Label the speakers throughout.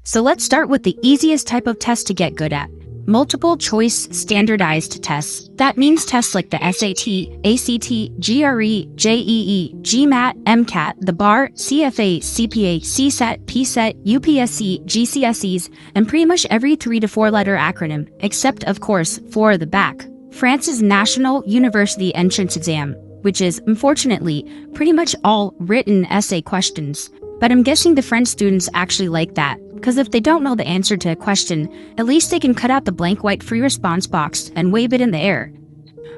Speaker 1: So let's start with the easiest type of test to get good at. Multiple choice standardized tests. That means tests like the SAT, ACT, GRE, JEE, GMAT, MCAT, the BAR, CFA, CPA, CSAT, PSET, UPSC, GCSEs, and pretty much every 3 to 4 letter acronym, except of course for the BAC, France's National University Entrance Exam, which is, unfortunately, pretty much all written essay questions. But I'm guessing the French students actually like that, because if they don't know the answer to a question, at least they can cut out the blank white free response box and wave it in the air.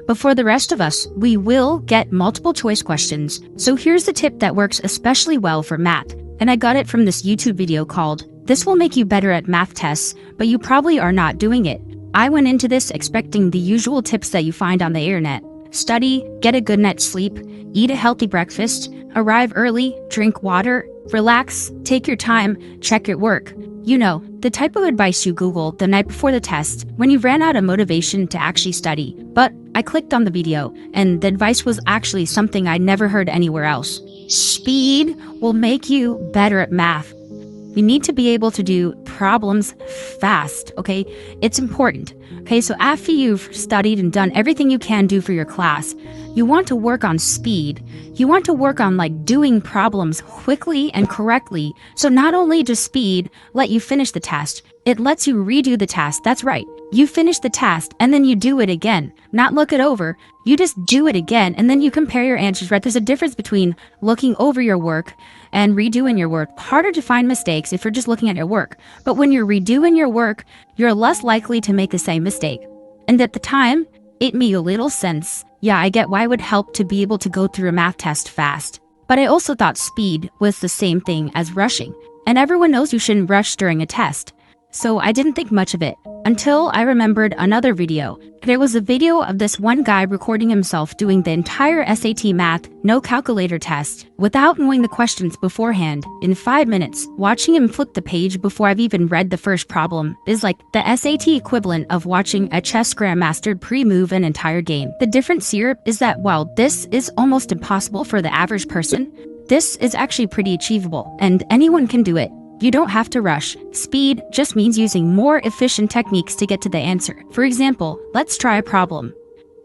Speaker 1: But for the rest of us, we will get multiple choice questions. So here's the tip that works especially well for math, and I got it from this YouTube video called, "This will make you better at math tests, but you probably are not doing it." I went into this expecting the usual tips that you find on the internet. Study, get a good night's sleep, eat a healthy breakfast, arrive early, drink water, relax, take your time, check your work. You know, the type of advice you Google the night before the test when you ran out of motivation to actually study. But I clicked on the video, and the advice was actually something I never heard anywhere else. Speed will make you better at math. You need to be able to do problems fast, okay? It's important. Okay, so after you've studied and done everything you can do for your class, you want to work on speed. You want to work on doing problems quickly and correctly. So not only does speed let you finish the task, it lets you redo the task. That's right. You finish the task and then you do it again. Not look it over. You just do it again and then you compare your answers, right? There's a difference between looking over your work and redoing your work. Harder to find mistakes if you're just looking at your work. But when you're redoing your work, you're less likely to make the same mistake. And at the time, it made a little sense. Yeah, I get why it would help to be able to go through a math test fast. But I also thought speed was the same thing as rushing. And everyone knows you shouldn't rush during a test. So I didn't think much of it until I remembered another video. There was a video of this one guy recording himself doing the entire SAT math no calculator test without knowing the questions beforehand in 5 minutes. Watching him flip the page before I've even read the first problem is like the SAT equivalent of watching a chess grandmaster pre-move an entire game. The difference here is that while this is almost impossible for the average person, this is actually pretty achievable and anyone can do it. You don't have to rush. Speed just means using more efficient techniques to get to the answer. For example, let's try a problem.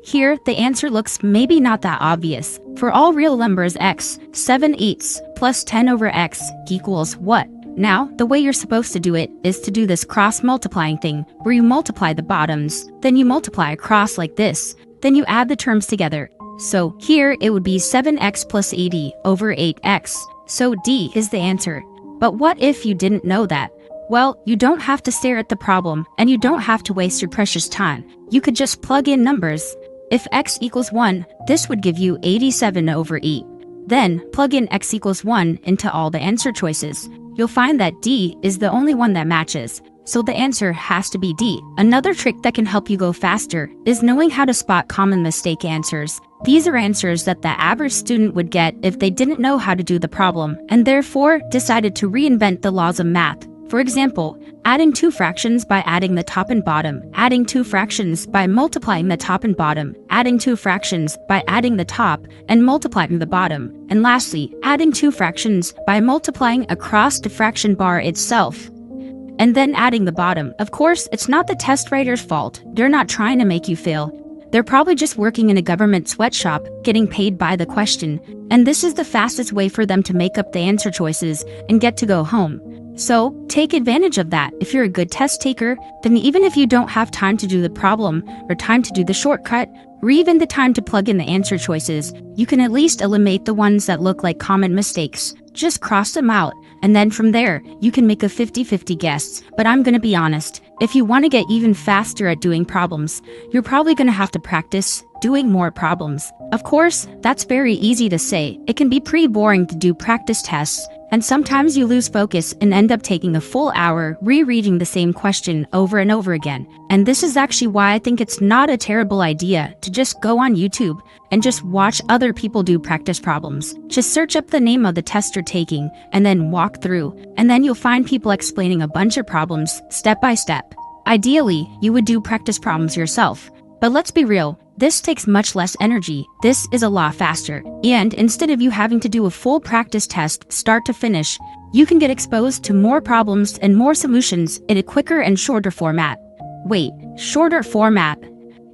Speaker 1: Here, the answer looks maybe not that obvious. For all real numbers x, 7/8 plus 10 over x equals what? Now, the way you're supposed to do it is to do this cross-multiplying thing, where you multiply the bottoms, then you multiply across like this, then you add the terms together. So here, it would be 7x plus 80 over 8x. So D is the answer. But what if you didn't know that? Well, you don't have to stare at the problem, and you don't have to waste your precious time. You could just plug in numbers. If x equals 1, this would give you 87 over 8. Then, plug in x equals 1 into all the answer choices. You'll find that D is the only one that matches, so the answer has to be D. Another trick that can help you go faster is knowing how to spot common mistake answers. These are answers that the average student would get if they didn't know how to do the problem, and therefore decided to reinvent the laws of math. For example, adding 2 fractions by adding the top and bottom, adding 2 fractions by multiplying the top and bottom, adding 2 fractions by adding the top and multiplying the bottom, and lastly, adding 2 fractions by multiplying across the fraction bar itself, and then adding the bottom. Of course, it's not the test writer's fault. They're not trying to make you fail. They're probably just working in a government sweatshop, getting paid by the question, and this is the fastest way for them to make up the answer choices and get to go home. So, take advantage of that. If you're a good test taker, then even if you don't have time to do the problem, or time to do the shortcut, or even the time to plug in the answer choices, you can at least eliminate the ones that look like common mistakes. Just cross them out, and then from there, you can make a 50-50 guess. But I'm gonna be honest, if you want to get even faster at doing problems, you're probably gonna have to practice doing more problems. Of course, that's very easy to say. It can be pretty boring to do practice tests, and sometimes you lose focus and end up taking a full hour rereading the same question over and over again. And this is actually why I think it's not a terrible idea to just go on YouTube and just watch other people do practice problems. Just search up the name of the test you're taking and then walk through, and then you'll find people explaining a bunch of problems step by step. Ideally, you would do practice problems yourself. But let's be real, this takes much less energy. This is a lot faster. And instead of you having to do a full practice test start to finish, You can get exposed to more problems and more solutions in a quicker and shorter format. Wait, shorter format?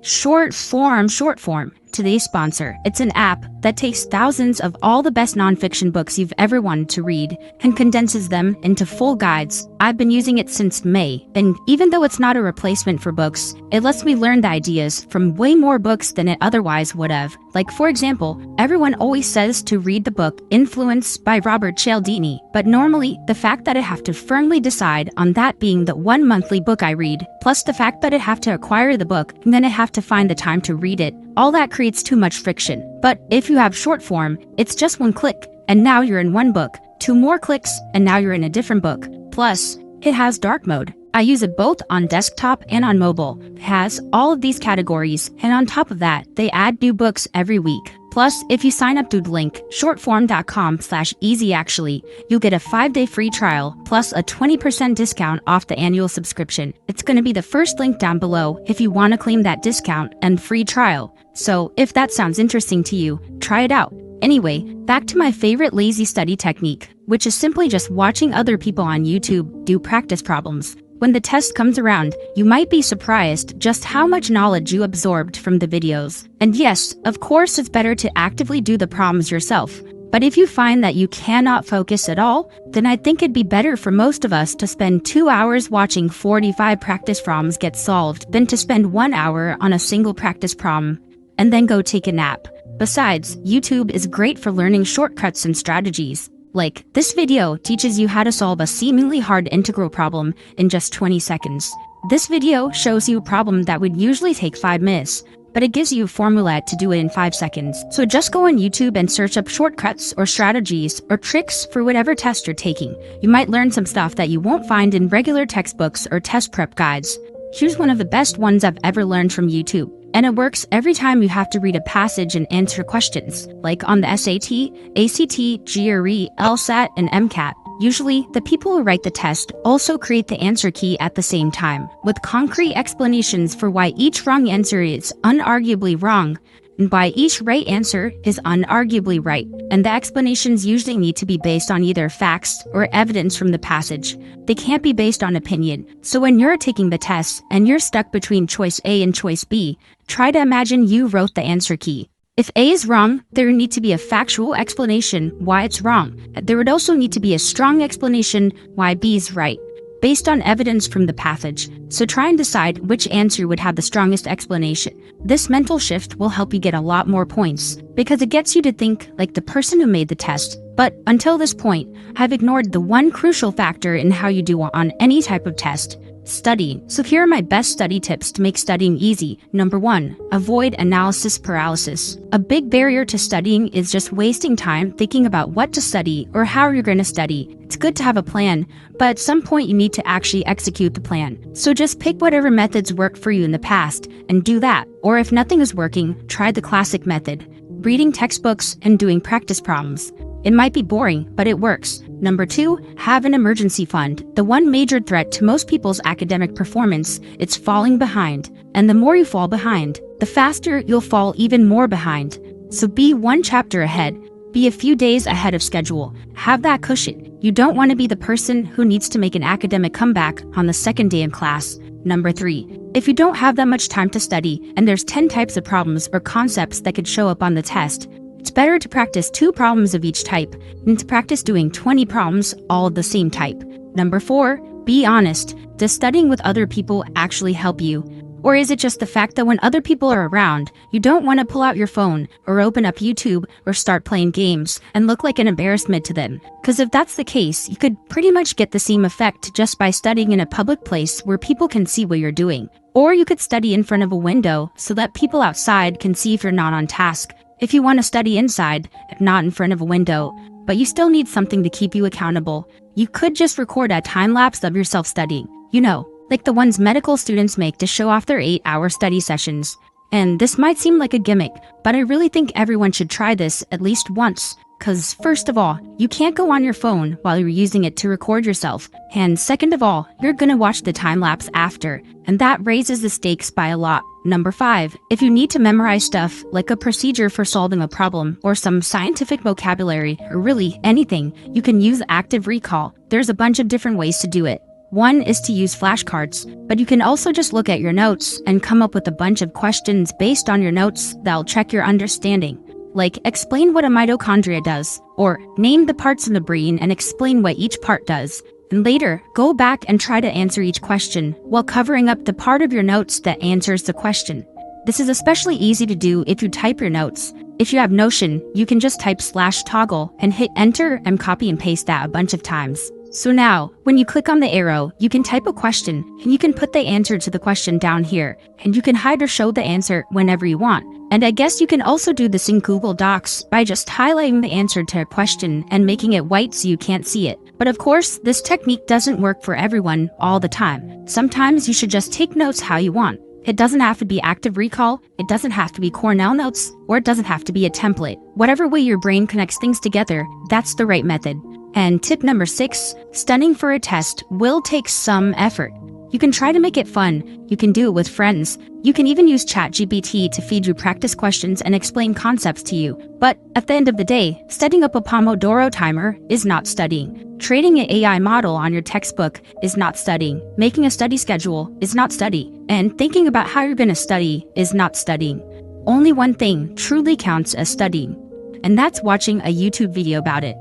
Speaker 1: Short form. Today's sponsor. It's an app that takes thousands of all the best nonfiction books you've ever wanted to read and condenses them into full guides. I've been using it since May, and even though it's not a replacement for books, it lets me learn the ideas from way more books than it otherwise would have. Like, for example, everyone always says to read the book Influence by Robert Cialdini, but normally the fact that I have to firmly decide on that being the one monthly book I read, plus the fact that I have to acquire the book and then I have to find the time to read it, all that creates too much friction. But if you have short form, it's just one click, and now you're in one book. 2 more clicks, and now you're in a different book. Plus, it has dark mode. I use it both on desktop and on mobile. It has all of these categories, and on top of that, they add new books every week. Plus, if you sign up through the link shortform.com/easyactually, you'll get a 5-day free trial plus a 20% discount off the annual subscription. It's going to be the first link down below if you want to claim that discount and free trial. So, if that sounds interesting to you, try it out. Anyway, back to my favorite lazy study technique, which is simply just watching other people on YouTube do practice problems. When the test comes around, you might be surprised just how much knowledge you absorbed from the videos. And yes, of course it's better to actively do the problems yourself. But if you find that you cannot focus at all, then I think it'd be better for most of us to spend 2 hours watching 45 practice problems get solved than to spend 1 hour on a single practice problem and then go take a nap. Besides, YouTube is great for learning shortcuts and strategies. Like, this video teaches you how to solve a seemingly hard integral problem in just 20 seconds. This video shows you a problem that would usually take 5 minutes, but it gives you a formula to do it in 5 seconds. So just go on YouTube and search up shortcuts or strategies or tricks for whatever test you're taking. You might learn some stuff that you won't find in regular textbooks or test prep guides. Here's one of the best ones I've ever learned from YouTube. And it works every time you have to read a passage and answer questions, like on the SAT, ACT, GRE, LSAT, and MCAT. Usually, the people who write the test also create the answer key at the same time, with concrete explanations for why each wrong answer is unarguably wrong, and why each right answer is unarguably right. And the explanations usually need to be based on either facts or evidence from the passage. They can't be based on opinion. So when you're taking the test and you're stuck between choice A and choice B, try to imagine you wrote the answer key. If A is wrong, there would need to be a factual explanation why it's wrong. There would also need to be a strong explanation why B is right, based on evidence from the passage. So try and decide which answer would have the strongest explanation. This mental shift will help you get a lot more points, because it gets you to think like the person who made the test. But until this point, I've ignored the one crucial factor in how you do on any type of test: studying. So here are my best study tips to make studying easy. Number 1, avoid analysis paralysis. A big barrier to studying is just wasting time thinking about what to study or how you're going to study. It's good to have a plan, but at some point you need to actually execute the plan. So just pick whatever methods worked for you in the past and do that. Or if nothing is working, try the classic method: reading textbooks and doing practice problems. It might be boring, but it works. Number 2, have an emergency fund. The one major threat to most people's academic performance is falling behind. And the more you fall behind, the faster you'll fall even more behind. So be 1 chapter ahead. Be a few days ahead of schedule. Have that cushion. You don't want to be the person who needs to make an academic comeback on the second day of class. Number 3, if you don't have that much time to study and there's 10 types of problems or concepts that could show up on the test, it's better to practice 2 problems of each type than to practice doing 20 problems all of the same type. Number 4, be honest. Does studying with other people actually help you? Or is it just the fact that when other people are around, you don't want to pull out your phone or open up YouTube or start playing games and look like an embarrassment to them? Because if that's the case, you could pretty much get the same effect just by studying in a public place where people can see what you're doing. Or you could study in front of a window so that people outside can see if you're not on task. If you want to study inside, not in front of a window, but you still need something to keep you accountable, you could just record a time-lapse of yourself studying. You know, like the ones medical students make to show off their 8-hour study sessions. And this might seem like a gimmick, but I really think everyone should try this at least once. Cause first of all, you can't go on your phone while you're using it to record yourself. And second of all, you're gonna watch the time lapse after, and that raises the stakes by a lot. Number 5. If you need to memorize stuff, like a procedure for solving a problem, or some scientific vocabulary, or really anything, you can use active recall. There's a bunch of different ways to do it. One is to use flashcards, but you can also just look at your notes and come up with a bunch of questions based on your notes that'll check your understanding. Like, explain what a mitochondria does, or name the parts in the brain and explain what each part does. And later, go back and try to answer each question while covering up the part of your notes that answers the question. This is especially easy to do if you type your notes. If you have Notion, you can just type /toggle and hit enter and copy and paste that a bunch of times. So now, when you click on the arrow, you can type a question, and you can put the answer to the question down here, and you can hide or show the answer whenever you want. And I guess you can also do this in Google Docs by just highlighting the answer to a question and making it white so you can't see it. But of course, this technique doesn't work for everyone all the time. Sometimes you should just take notes how you want. It doesn't have to be active recall, it doesn't have to be Cornell notes, or it doesn't have to be a template. Whatever way your brain connects things together, that's the right method. And tip number 6, studying for a test will take some effort. You can try to make it fun, you can do it with friends, you can even use ChatGPT to feed you practice questions and explain concepts to you. But at the end of the day, setting up a Pomodoro timer is not studying. Training an AI model on your textbook is not studying. Making a study schedule is not study. And thinking about how you're going to study is not studying. Only one thing truly counts as studying, and that's watching a YouTube video about it.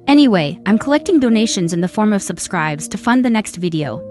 Speaker 1: Anyway, I'm collecting donations in the form of subscribes to fund the next video.